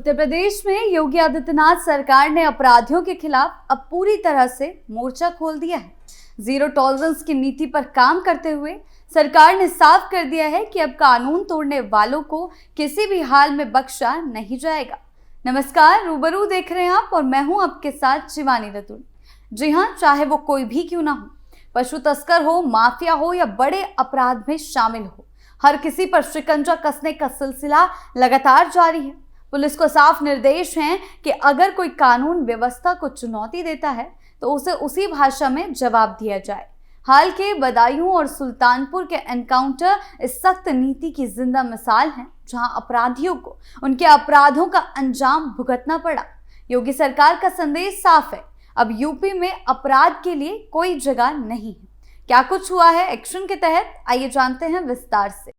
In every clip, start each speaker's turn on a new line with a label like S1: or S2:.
S1: उत्तर प्रदेश में योगी आदित्यनाथ सरकार ने अपराधियों के खिलाफ अब पूरी तरह से मोर्चा खोल दिया है। जीरो टॉलरेंस की नीति पर काम करते हुए सरकार ने साफ कर दिया है कि अब कानून तोड़ने वालों को किसी भी हाल में बख्शा नहीं जाएगा। नमस्कार, रूबरू देख रहे हैं आप और मैं हूं आपके साथ शिवानी रतुल। जी हां, चाहे वो कोई भी क्यों ना हो, पशु तस्कर हो, माफिया हो या बड़े अपराध में शामिल हो, हर किसी पर शिकंजा कसने का सिलसिला लगातार जारी है। पुलिस को साफ निर्देश हैं कि अगर कोई कानून व्यवस्था को चुनौती देता है तो उसे उसी भाषा में जवाब दिया जाए। हाल के बदायूं और सुल्तानपुर के एनकाउंटर इस सख्त नीति की जिंदा मिसाल हैं, जहां अपराधियों को उनके अपराधों का अंजाम भुगतना पड़ा। योगी सरकार का संदेश साफ है, अब यूपी में अपराध के लिए कोई जगह नहीं है। क्या कुछ हुआ है एक्शन के तहत, आइए जानते हैं विस्तार से।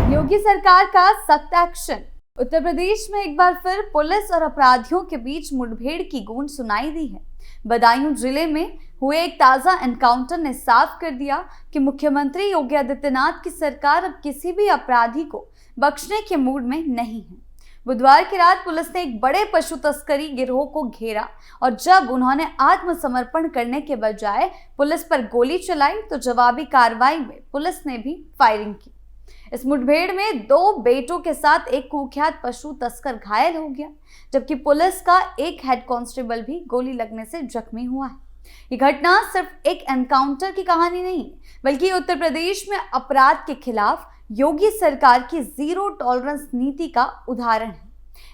S1: योगी सरकार का सख्त एक्शन। उत्तर प्रदेश में एक बार फिर पुलिस और अपराधियों के बीच मुठभेड़ की गूंज सुनाई दी है। बदायूं जिले में हुए एक ताजा एनकाउंटर ने साफ कर दिया कि मुख्यमंत्री योगी आदित्यनाथ की सरकार अब किसी भी अपराधी को बख्शने के मूड में नहीं है। बुधवार की रात पुलिस ने एक बड़े पशु तस्करी गिरोह को घेरा और जब उन्होंने आत्मसमर्पण करने के बजाय पुलिस पर गोली चलाई तो जवाबी कार्रवाई में पुलिस ने भी फायरिंग की। इस मुठभेड़ में 2 बेटों के साथ एक कुख्यात पशु तस्कर घायल हो गया, जबकि पुलिस का एक हेड कांस्टेबल भी गोली लगने से जख्मी हुआ है। ये घटना सिर्फ एक एनकाउंटर की कहानी नहीं, बल्कि उत्तर प्रदेश में अपराध के खिलाफ योगी सरकार की जीरो टॉलरेंस नीति का उदाहरण है।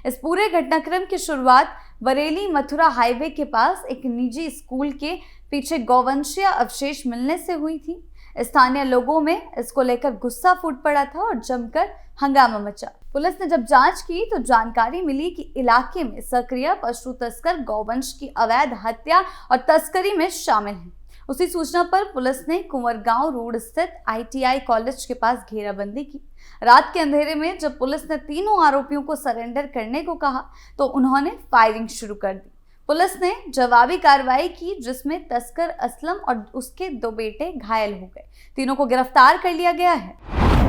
S1: इस पूरे घटनाक्रम की शुरुआत बरेली मथुरा हाईवे के पास एक निजी स्कूल के पीछे गौवंशीय अवशेष मिलने से हुई थी। स्थानीय लोगों में इसको लेकर गुस्सा फूट पड़ा था और जमकर हंगामा मचा। पुलिस ने जब जांच की तो जानकारी मिली कि इलाके में सक्रिय पशु तस्कर गौवंश की अवैध हत्या और तस्करी में शामिल हैं। उसी सूचना पर पुलिस ने कुंवरगांव रोड स्थित ITI कॉलेज के पास घेराबंदी की। रात के अंधेरे में जब पुलिस ने तीनों आरोपियों को सरेंडर करने को कहा तो उन्होंने फायरिंग शुरू कर दी। पुलिस ने जवाबी कार्रवाई की, जिसमें तस्कर असलम और उसके 2 बेटे घायल हो गए। तीनों को गिरफ्तार कर लिया गया है।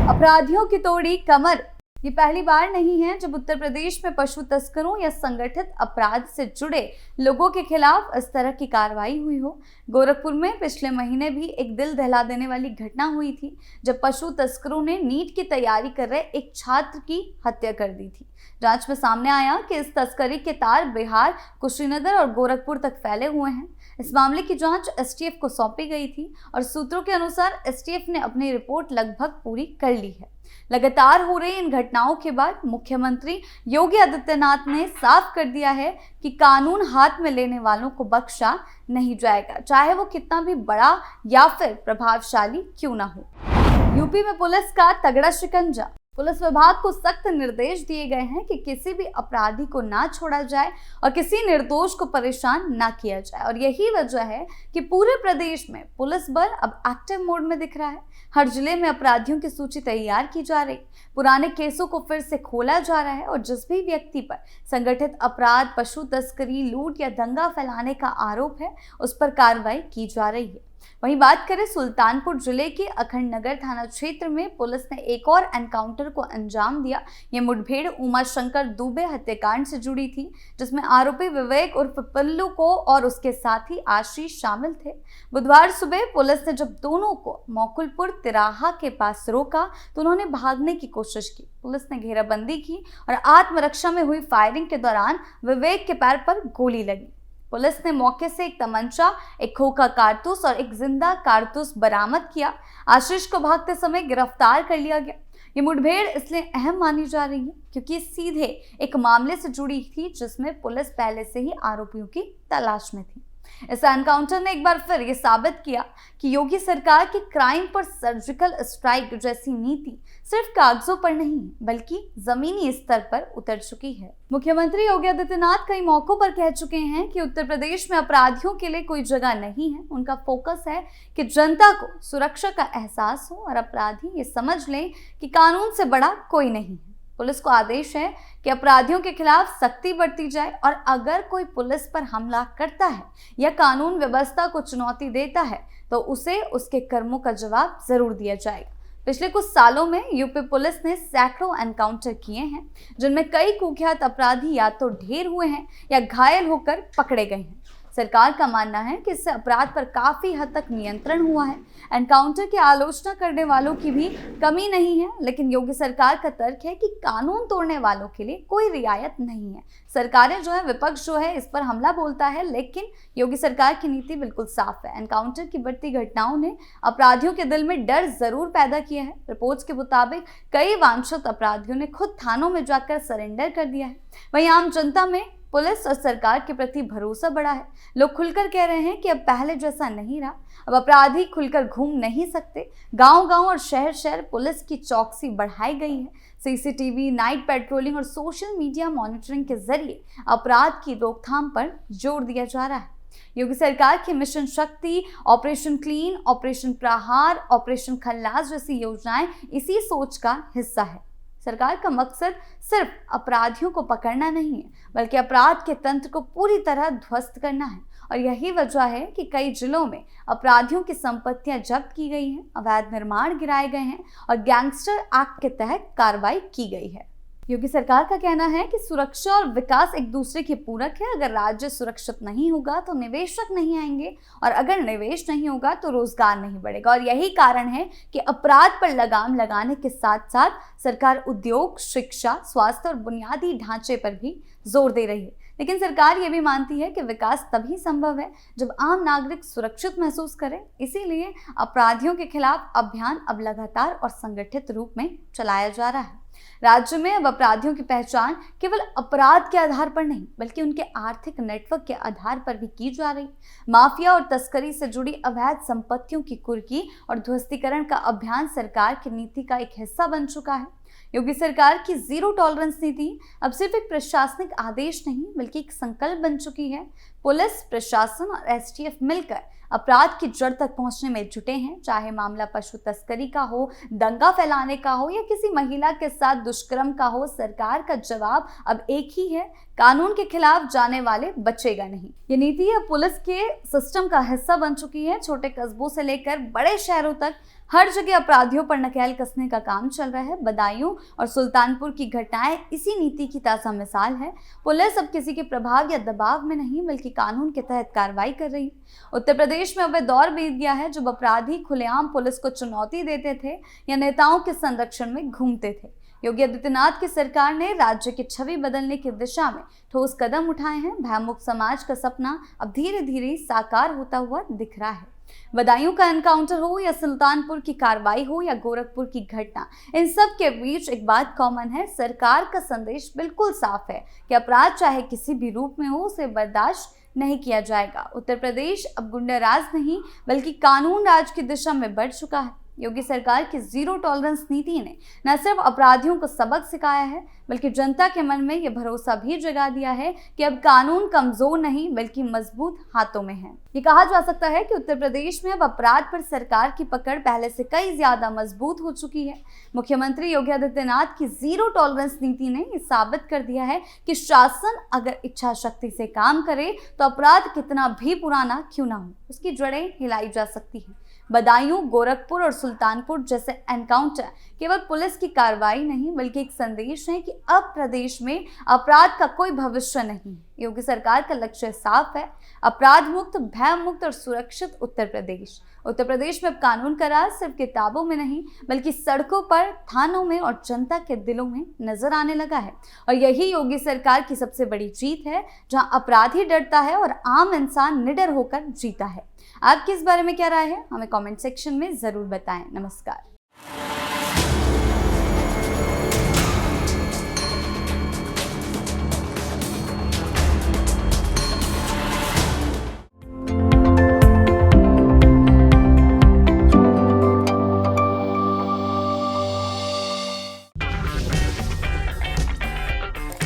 S1: अपराधियों की तोड़ी कमर। ये पहली बार नहीं है जब उत्तर प्रदेश में पशु तस्करों या संगठित अपराध से जुड़े लोगों के खिलाफ इस तरह की कार्रवाई हुई हो। गोरखपुर में पिछले महीने भी एक दिल दहला देने वाली घटना हुई थी, जब पशु तस्करों ने नीट की तैयारी कर रहे एक छात्र की हत्या कर दी थी। जांच में सामने आया कि इस तस्करी के तार बिहार, कुशीनगर और गोरखपुर तक फैले हुए हैं। इस मामले की जांच STF को सौंपी गई थी और सूत्रों के अनुसार STF ने अपनी रिपोर्ट लगभग पूरी कर ली है। लगातार हो रही इन घटनाओं के बाद मुख्यमंत्री योगी आदित्यनाथ ने साफ कर दिया है कि कानून हाथ में लेने वालों को बख्शा नहीं जाएगा, चाहे वो कितना भी बड़ा या फिर प्रभावशाली क्यों ना हो। यूपी में पुलिस का तगड़ा शिकंजा। पुलिस विभाग को सख्त निर्देश दिए गए हैं कि किसी भी अपराधी को ना छोड़ा जाए और किसी निर्दोष को परेशान ना किया जाए। और यही वजह है कि पूरे प्रदेश में पुलिस बल अब एक्टिव मोड में दिख रहा है। हर जिले में अपराधियों की सूची तैयार की जा रही, पुराने केसों को फिर से खोला जा रहा है और जिस भी व्यक्ति पर संगठित अपराध, पशु तस्करी, लूट या दंगा फैलाने का आरोप है, उस पर कार्रवाई की जा रही है। वहीं बात करें सुल्तानपुर जिले के अखंड नगर थाना क्षेत्र में पुलिस ने एक और एनकाउंटर को अंजाम दिया। ये मुठभेड़ उमा शंकर दुबे हत्याकांड से जुड़ी थी, जिसमें आरोपी विवेक उर्फ पिल्लू को और उसके साथी आशीष शामिल थे। बुधवार सुबह पुलिस ने जब दोनों को मौकुलपुर तिराहा के पास रोका तो उन्होंने भागने की कोशिश की। पुलिस ने घेराबंदी की और आत्मरक्षा में हुई फायरिंग के दौरान विवेक के पैर पर गोली लगी। पुलिस ने मौके से एक तमंचा, एक खोखा कारतूस और एक जिंदा कारतूस बरामद किया। आशीष को भागते समय गिरफ्तार कर लिया गया। ये मुठभेड़ इसलिए अहम मानी जा रही है क्योंकि सीधे एक मामले से जुड़ी थी, जिसमें पुलिस पहले से ही आरोपियों की तलाश में थी। इस एनकाउंटर ने एक बार फिर ये साबित किया कि योगी सरकार की क्राइम पर सर्जिकल स्ट्राइक जैसी नीति सिर्फ कागजों पर नहीं बल्कि जमीनी स्तर पर उतर चुकी है। मुख्यमंत्री योगी आदित्यनाथ कई मौकों पर कह चुके हैं कि उत्तर प्रदेश में अपराधियों के लिए कोई जगह नहीं है। उनका फोकस है कि जनता को सुरक्षा का एहसास हो और अपराधी ये समझ लें कि कानून से बड़ा कोई नहीं है। पुलिस को आदेश है कि अपराधियों के खिलाफ सख्ती बरती जाए और अगर कोई पुलिस पर हमला करता है या कानून व्यवस्था को चुनौती देता है तो उसे उसके कर्मों का जवाब जरूर दिया जाएगा। पिछले कुछ सालों में यूपी पुलिस ने सैकड़ों एनकाउंटर किए हैं, जिनमें कई कुख्यात अपराधी या तो ढेर हुए हैं या घायल होकर पकड़े गए हैं। सरकार का मानना है कि इससे अपराध पर काफी हद तक नियंत्रण हुआ है। एनकाउंटर की आलोचना करने वालों की भी कमी नहीं है, लेकिन योगी सरकार का तर्क है कि कानून तोड़ने वालों के लिए कोई रियायत नहीं है। सरकारें जो है, विपक्ष जो है, इस पर हमला बोलता है, लेकिन योगी सरकार की नीति बिल्कुल साफ है। एनकाउंटर की बढ़ती घटनाओं ने अपराधियों के दिल में डर जरूर पैदा किया है। रिपोर्ट्स के मुताबिक कई वांछित अपराधियों ने खुद थानों में जाकर सरेंडर कर दिया है। वहीं आम जनता में पुलिस और सरकार के प्रति भरोसा बढ़ा है। लोग खुलकर कह रहे हैं कि अब पहले जैसा नहीं रहा, अब अपराधी खुलकर घूम नहीं सकते। गांव-गांव और शहर-शहर पुलिस की चौकसी बढ़ाई गई है। सीसीटीवी, नाइट पेट्रोलिंग और सोशल मीडिया मॉनिटरिंग के जरिए अपराध की रोकथाम पर जोर दिया जा रहा है। योगी सरकार की मिशन शक्ति, ऑपरेशन क्लीन, ऑपरेशन प्रहार, ऑपरेशन खल्लास जैसी योजनाएं इसी सोच का हिस्सा है। सरकार का मकसद सिर्फ अपराधियों को पकड़ना नहीं है, बल्कि अपराध के तंत्र को पूरी तरह ध्वस्त करना है। और यही वजह है कि कई जिलों में अपराधियों की संपत्तियां जब्त की गई हैं, अवैध निर्माण गिराए गए हैं और गैंगस्टर एक्ट के तहत कार्रवाई की गई है। योगी सरकार का कहना है कि सुरक्षा और विकास एक दूसरे के पूरक है। अगर राज्य सुरक्षित नहीं होगा तो निवेशक नहीं आएंगे, और अगर निवेश नहीं होगा तो रोजगार नहीं बढ़ेगा। और यही कारण है कि अपराध पर लगाम लगाने के साथ साथ सरकार उद्योग, शिक्षा, स्वास्थ्य और बुनियादी ढांचे पर भी जोर दे रही है। लेकिन सरकार ये भी मानती है कि विकास तभी संभव है जब आम नागरिक सुरक्षित महसूस करें। इसीलिए अपराधियों के खिलाफ अभियान अब लगातार और संगठित रूप में चलाया जा रहा है। राज्य में अब अपराधियों की पहचान केवल अपराध के आधार पर नहीं, बल्कि उनके आर्थिक नेटवर्क के आधार पर भी की जा रही। माफिया और तस्करी से जुड़ी अवैध संपत्तियों की कुर्की और ध्वस्तीकरण का अभियान सरकार की नीति का एक हिस्सा बन चुका है। योगी सरकार की जीरो टॉलरेंस नीति अब सिर्फ एक प्रशासनिक आदेश नहीं, बल्कि एक संकल्प बन चुकी है। पुलिस, प्रशासन और एसटीएफ मिलकर अपराध की जड़ तक पहुंचने में जुटे हैं। चाहे मामला पशु तस्करी का हो, दंगा फैलाने का हो या किसी महिला के साथ दुष्कर्म का हो, सरकार का जवाब अब एक ही है: कानून के खिलाफ जाने वाले बचेगा नहीं। ये नीति अब पुलिस के सिस्टम का हिस्सा बन चुकी है। छोटे कस्बों से लेकर बड़े शहरों तक हर जगह अपराधियों पर नकेल कसने का काम चल रहा है। बदायूं और सुल्तानपुर की घटनाएं इसी नीति की ताजा मिसाल है। पुलिस अब किसी के प्रभाव या दबाव में नहीं, बल्कि कानून के तहत कार्रवाई कर रही है। उत्तर प्रदेश में अब दौर बीत गया है जब अपराधी खुलेआम पुलिस को चुनौती देते थे या नेताओं के संरक्षण में घूमते थे। योगी आदित्यनाथ की सरकार ने राज्य की छवि बदलने की दिशा में ठोस कदम उठाए हैं। भयमुक्त समाज का सपना अब धीरे धीरे साकार होता हुआ दिख रहा है। बदायूं का एनकाउंटर हो या सुल्तानपुर की कार्रवाई हो या गोरखपुर की घटना, इन सब के बीच एक बात कॉमन है: सरकार का संदेश बिल्कुल साफ है कि अपराध चाहे किसी भी रूप में हो, उसे बर्दाश्त नहीं किया जाएगा। उत्तर प्रदेश अब गुंडाराज नहीं, बल्कि कानून राज की दिशा में बढ़ चुका है। योगी सरकार की जीरो टॉलरेंस नीति ने न सिर्फ अपराधियों को सबक सिखाया है, बल्कि जनता के मन में यह भरोसा भी जगा दिया है कि अब कानून कमजोर नहीं, बल्कि मजबूत हाथों में है। ये कहा जा सकता है कि उत्तर प्रदेश में अब अपराध पर सरकार की पकड़ पहले से कई ज्यादा मजबूत हो चुकी है। मुख्यमंत्री योगी आदित्यनाथ की जीरो टॉलरेंस नीति ने ये साबित कर दिया है कि शासन अगर इच्छा शक्ति से काम करे तो अपराध कितना भी पुराना क्यों ना हो, उसकी जड़ें हिलाई जा सकती है। बदायूं, गोरखपुर और सुल्तानपुर जैसे एनकाउंटर केवल पुलिस की कार्रवाई नहीं, बल्कि एक संदेश है कि अब प्रदेश में अपराध का कोई भविष्य नहीं। योगी सरकार का लक्ष्य साफ है: अपराध मुक्त, भय मुक्त और सुरक्षित उत्तर प्रदेश। उत्तर प्रदेश में अब कानून का राज सिर्फ किताबों में नहीं, बल्कि सड़कों पर, थानों में और जनता के दिलों में नजर आने लगा है। और यही योगी सरकार की सबसे बड़ी जीत है, जहां अपराधी डरता है और आम इंसान निडर होकर जीता है। आपकी इस बारे में क्या राय है, हमें कमेंट सेक्शन में जरूर बताएं। नमस्कार।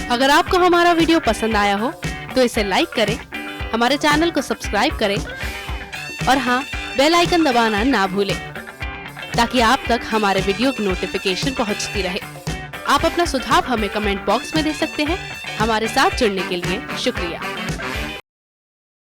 S2: अगर आपको हमारा वीडियो पसंद आया हो तो इसे लाइक करें, हमारे चैनल को सब्सक्राइब करें और हाँ, बेल आइकन दबाना ना भूलें ताकि आप तक हमारे वीडियो की नोटिफिकेशन पहुंचती रहे। आप अपना सुझाव हमें कमेंट बॉक्स में दे सकते हैं। हमारे साथ जुड़ने के लिए शुक्रिया।